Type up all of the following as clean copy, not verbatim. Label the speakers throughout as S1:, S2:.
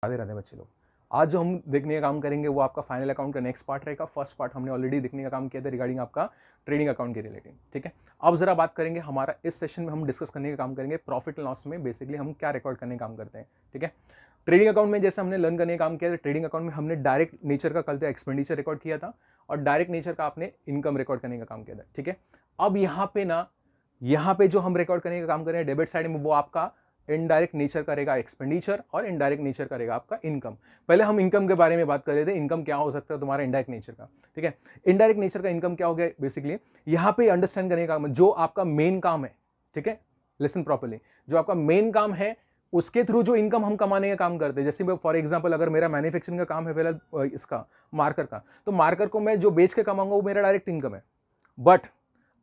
S1: राधे राधे बच्चे लोग। आज जो हम देखने का काम करेंगे वो आपका फाइनल अकाउंट का नेक्स्ट पार्ट रहेगा। फर्स्ट पार्ट हमने ऑलरेडी देखने का काम किया था रिगार्डिंग आपका ट्रेडिंग अकाउंट के रिलेटेड। ठीक है, अब जरा बात करेंगे हमारा इस सेशन में हम डिस्कस करने का काम करेंगे प्रॉफिट एंड लॉस में बेसिकली हम क्या रिकॉर्ड करने का काम करते हैं। ठीक है, ट्रेडिंग अकाउंट में जैसे हमने लर्न करने का काम किया था, ट्रेडिंग अकाउंट में हमने डायरेक्ट नेचर का कल एक्सपेंडिचर रिकॉर्ड किया था और डायरेक्ट नेचर का आपने इनकम रिकॉर्ड करने का काम किया था। ठीक है, अब यहाँ पे जो हम रिकॉर्ड करने का काम कर रहे हैं डेबिट साइड में वो आपका इनडायरेक्ट नेचर करेगा एक्सपेंडिचर और इनडायरेक्ट नेचर करेगा आपका इनकम। पहले हम इनकम के बारे में बात कर रहे थे, इनकम क्या हो सकता है तुम्हारा इनडायरेक्ट नेचर का। ठीक है, इनडायरेक्ट नेचर का इनकम क्या हो गया बेसिकली यहाँ पे अंडरस्टैंड करने का जो आपका मेन काम है। ठीक है, लिसन प्रॉपर्ली, जो आपका मेन काम है उसके थ्रू जो इनकम हम कमाने का काम करते हैं। जैसे फॉर एग्जांपल अगर मेरा मैन्युफैक्चरिंग का काम है पहले इसका मार्कर का, तो मार्कर को मैं जो बेच के कमाऊंगा वो मेरा डायरेक्ट इनकम है। बट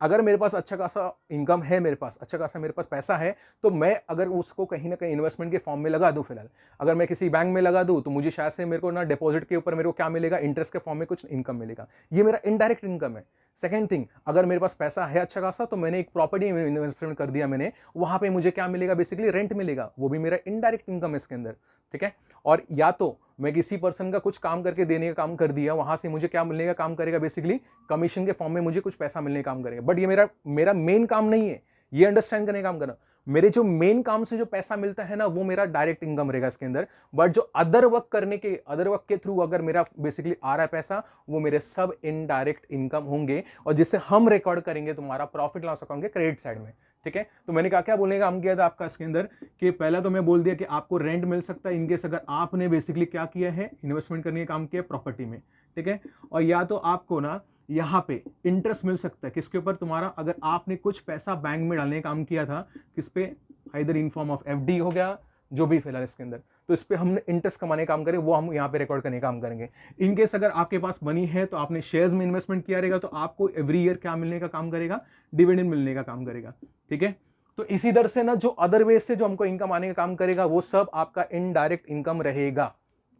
S1: अगर मेरे पास अच्छा खासा इनकम है, मेरे पास अच्छा खासा मेरे पास पैसा है, तो मैं अगर उसको कहीं ना कहीं इन्वेस्टमेंट के फॉर्म में लगा दूं, फिलहाल अगर मैं किसी बैंक में लगा दूं तो मुझे शायद से मेरे को ना डिपॉजिट के ऊपर मेरे को क्या मिलेगा, इंटरेस्ट के फॉर्म में कुछ इनकम मिलेगा। ये मेरा इनडायरेक्ट इनकम है। सेकंड थिंग, अगर मेरे पास पैसा है अच्छा खासा तो मैंने एक प्रॉपर्टी में इन्वेस्टमेंट कर दिया मैंने, वहां पे मुझे क्या मिलेगा, बेसिकली रेंट मिलेगा, वो भी मेरा इनडायरेक्ट इनकम है इसके अंदर। ठीक है, और या तो मैं किसी पर्सन का कुछ काम करके देने का काम कर दिया, वहां से मुझे क्या मिलने का काम करेगा, बेसिकली कमीशन के फॉर्म में मुझे कुछ पैसा मिलने का काम करेगा। बट ये मेरा मेन काम नहीं है, ये अंडरस्टैंड करने का काम करना। मेरे जो मेन काम से जो पैसा मिलता है ना वो मेरा डायरेक्ट इनकम रहेगा इसके अंदर। बट जो अदर वर्क के थ्रू अगर मेरा बेसिकली आ रहा है पैसा, वो मेरे सब इनडायरेक्ट इनकम होंगे और जिससे हम रिकॉर्ड करेंगे तुम्हारा प्रॉफिट लॉस अकाउंट के क्रेडिट साइड में। ठीक है, तो मैंने क्या बोलने का काम किया था आपका इसके अंदर कि पहला तो मैं बोल दिया कि आपको रेंट मिल सकता है इनकेस अगर आपने बेसिकली क्या किया है, इन्वेस्टमेंट करने का काम किया प्रॉपर्टी में। ठीक है, और या तो आपको ना यहाँ पे इंटरेस्ट मिल सकता है किसके ऊपर, तुम्हारा अगर आपने कुछ पैसा बैंक में डालने का काम किया था, किस पे, either in form of FD हो गया, जो भी फिलहाल इसके अंदर, तो इस पे हमने इंटरेस्ट कमाने का काम करें, वो हम यहाँ पे रिकॉर्ड करने का काम करेंगे। इनकेस अगर आपके पास मनी है तो आपने शेयर्स में इन्वेस्टमेंट किया रहेगा, तो आपको एवरी ईयर क्या मिलने का काम करेगा, डिविडेंड मिलने का काम करेगा। ठीक है, तो इसी तरह से ना जो अदर वे से जो हमको इनकम आने का काम करेगा वो सब आपका इनडायरेक्ट इनकम रहेगा।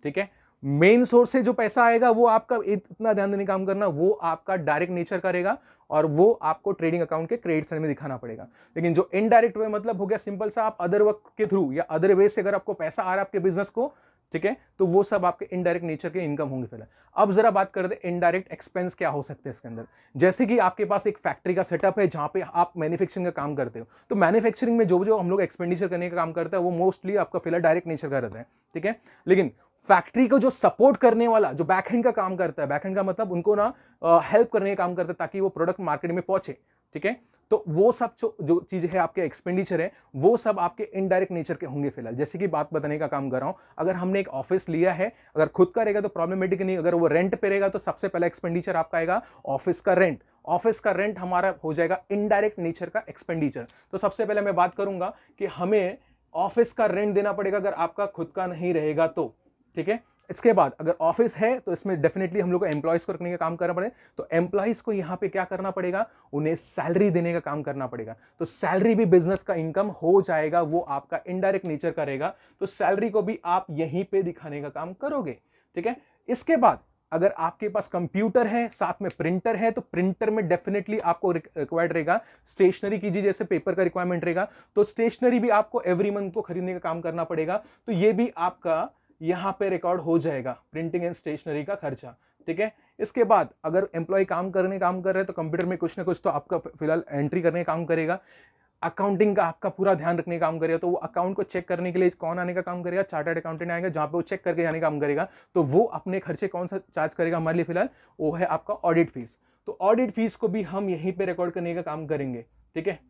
S1: ठीक है, मेन सोर्स से जो पैसा आएगा वो आपका, इतना ध्यान देने का काम करना, वो आपका डायरेक्ट नेचर करेगा और वो आपको ट्रेडिंग अकाउंट के क्रेडिट साइड में दिखाना पड़ेगा। लेकिन जो इनडायरेक्ट वे मतलब हो गया सिंपल सा, आप अदर वर्क के थ्रू या अदर वे से अगर आपको पैसा आ रहा है आपके बिजनेस को, ठीक है, तो वो सब आपके इनडायरेक्ट नेचर के इनकम होंगे फिलहाल। अब जरा बात करते हैं इनडायरेक्ट एक्सपेंस क्या हो सकते हैं इसके अंदर। जैसे कि आपके पास एक फैक्ट्री का सेटअप है जहां पे आप मैन्युफैक्चरिंग का काम करते हो, तो मैन्युफैक्चरिंग में जो जो हम लोग एक्सपेंडिचर करने का काम करते हैं वो मोस्टली आपका फिलहाल डायरेक्ट नेचर का रहता है। ठीक है, लेकिन फैक्ट्री को जो सपोर्ट करने वाला जो बैकएंड का काम करता है, बैकएंड का मतलब उनको ना हेल्प करने का काम करता है ताकि वो प्रोडक्ट मार्केट में पहुंचे। ठीक है, तो वो सब जो चीज है आपके एक्सपेंडिचर है वो सब आपके इनडायरेक्ट नेचर के होंगे फिलहाल। जैसे कि बात बताने का काम कर रहा हूं, अगर हमने एक ऑफिस लिया है, अगर खुद का रहेगा तो प्रॉब्लमेटिक नहीं, अगर वो रेंट पे रहेगा तो सबसे पहला एक्सपेंडिचर आपका आएगा ऑफिस का रेंट। ऑफिस का रेंट हमारा हो जाएगा इनडायरेक्ट नेचर का एक्सपेंडिचर। तो सबसे पहले मैं बात करूंगा कि हमें ऑफिस का रेंट देना पड़ेगा अगर आपका खुद का नहीं रहेगा तो। ठीक है, इसके बाद अगर ऑफिस है तो इसमें डेफिनेटली हम लोग को एम्प्लॉयज को रखने का काम करना पड़ेगा, तो एम्प्लॉयज को यहां पे क्या करना पड़ेगा, उन्हें सैलरी देने का काम करना पड़ेगा। तो सैलरी भी बिजनेस का इनकम हो जाएगा, वो आपका इनडायरेक्ट नेचर करेगा, तो सैलरी को भी आप यहीं पे दिखाने का काम करोगे। ठीक है, इसके बाद अगर आपके पास कंप्यूटर है साथ में प्रिंटर है, तो प्रिंटर में डेफिनेटली आपको रिक्वायर्ड रहेगा स्टेशनरी कीजिए, जैसे पेपर का रिक्वायरमेंट रहेगा, तो स्टेशनरी भी आपको एवरी मंथ को खरीदने का काम करना पड़ेगा। तो ये भी आपका यहां पे रिकॉर्ड हो जाएगा, प्रिंटिंग एंड स्टेशनरी का खर्चा। ठीक है, इसके बाद अगर एम्प्लॉय काम कर रहे हैं तो कंप्यूटर में कुछ ना कुछ तो आपका फिलहाल एंट्री करने का काम करेगा। अकाउंटिंग का आपका पूरा ध्यान रखने का काम करेगा, तो वो अकाउंट को चेक करने के लिए कौन आने का काम करेगा, चार्टर्ड अकाउंटेंट आएगा, जहां पे वो चेक करके जाने का काम करेगा। तो वो अपने खर्चे कौन सा चार्ज करेगा हमारे लिए, फिलहाल वो है आपका ऑडिट फीस। तो ऑडिट फीस को भी हम यहीं पे रिकॉर्ड करने का काम करेंगे। ठीक है,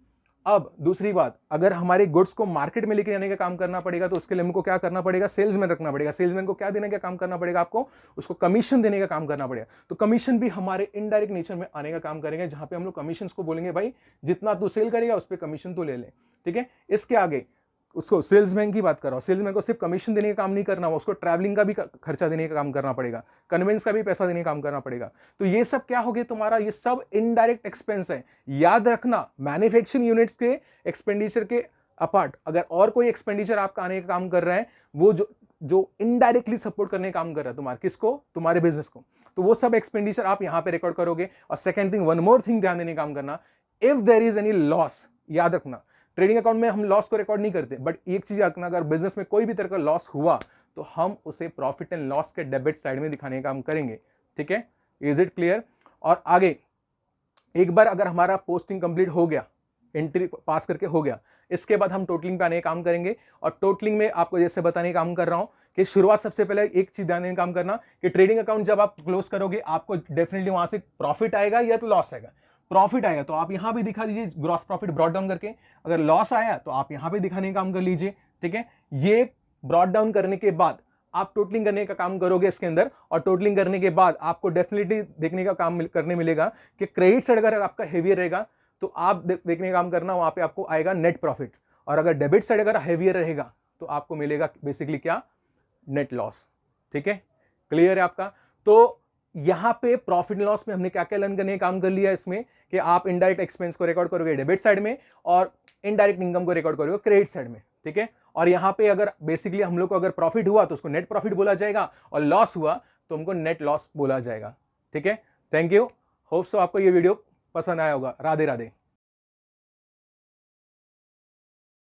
S1: अब दूसरी बात, अगर हमारे गुड्स को मार्केट में लेके जाने का काम करना पड़ेगा तो उसके लिए हमको क्या करना पड़ेगा, सेल्समैन रखना पड़ेगा। सेल्समैन को क्या देने का काम करना पड़ेगा, आपको उसको कमीशन देने का काम करना पड़ेगा। तो कमीशन भी हमारे इनडायरेक्ट नेचर में आने का काम करेंगे, जहां पे हम लोग कमीशन को बोलेंगे भाई जितना तू सेल करेगा उस पर कमीशन तो ले ले। ठीक है, इसके आगे उसको सेल्समैन की बात कर रहा हूं, सेल्समैन को सिर्फ कमीशन देने का काम नहीं करना, उसको ट्रैवलिंग का भी खर्चा देने का काम करना पड़ेगा, कन्वेंस का भी पैसा देने का काम करना पड़ेगा। तो ये सब क्या हो गया तुम्हारा, ये सब इनडायरेक्ट एक्सपेंस है। याद रखना, मैन्युफैक्चरिंग यूनिट्स के एक्सपेंडिचर के अपार्ट अगर और कोई एक्सपेंडिचर आपका आने का काम कर रहा है, वो जो इनडायरेक्टली सपोर्ट करने का काम कर रहा है तुम्हारे किसको, तुम्हारे बिजनेस को, तो वो सब एक्सपेंडिचर आप यहां पे रिकॉर्ड करोगे। और second thing, one more thing ध्यान देने का काम करना, if there is any loss, याद रखना ट्रेडिंग अकाउंट में हम लॉस को रिकॉर्ड नहीं करते, बट एक चीज रखना, अगर बिजनेस में कोई भी तरह का लॉस हुआ तो हम उसे प्रॉफिट एंड लॉस के डेबिट साइड में दिखाने का काम करेंगे। ठीक है, इज इट क्लियर? और आगे एक बार अगर हमारा पोस्टिंग कंप्लीट हो गया, एंट्री पास करके हो गया, इसके बाद हम टोटलिंग पे आने का काम करेंगे। और टोटलिंग में आपको जैसे बताने का काम कर रहा हूं कि शुरुआत सबसे पहले एक चीज ध्यान देने का काम करना कि ट्रेडिंग अकाउंट जब आप क्लोज करोगे आपको डेफिनेटली वहां से प्रॉफिट आएगा या तो लॉस आएगा। प्रॉफिट आएगा तो आप यहां भी दिखा दीजिए ग्रॉस प्रॉफिट ब्रॉट डाउन करके, अगर लॉस आया तो आप यहां पे दिखाने का काम कर लीजिए। ठीक है, ये ब्रॉट डाउन करने के बाद आप टोटलिंग करने का काम करोगे इसके अंदर, और टोटलिंग करने के बाद आपको डेफिनेटली देखने का काम करने मिलेगा कि क्रेडिट साइड अगर आपका हेवियर रहेगा तो आप देखने का काम करना, वहां पे आपको आएगा नेट प्रॉफिट, और अगर डेबिट साइड अगर हेवियर रहेगा तो आपको मिलेगा बेसिकली क्या, नेट लॉस। ठीक है, क्लियर है आपका? तो यहां पे प्रॉफिट एंड लॉस में हमने क्या क्या लर्न करने का काम कर लिया इसमें कि आप इनडायरेक्ट एक्सपेंस को रिकॉर्ड करोगे डेबिट साइड में और इनडायरेक्ट इनकम को रिकॉर्ड करोगे क्रेडिट साइड में। ठीक है, और यहां पे अगर बेसिकली हम लोग को अगर प्रॉफिट हुआ तो उसको नेट प्रॉफिट बोला जाएगा, और लॉस हुआ तो हमको नेट लॉस बोला जाएगा। ठीक है, थैंक यू, होप सो आपको ये वीडियो पसंद आया होगा। राधे राधे।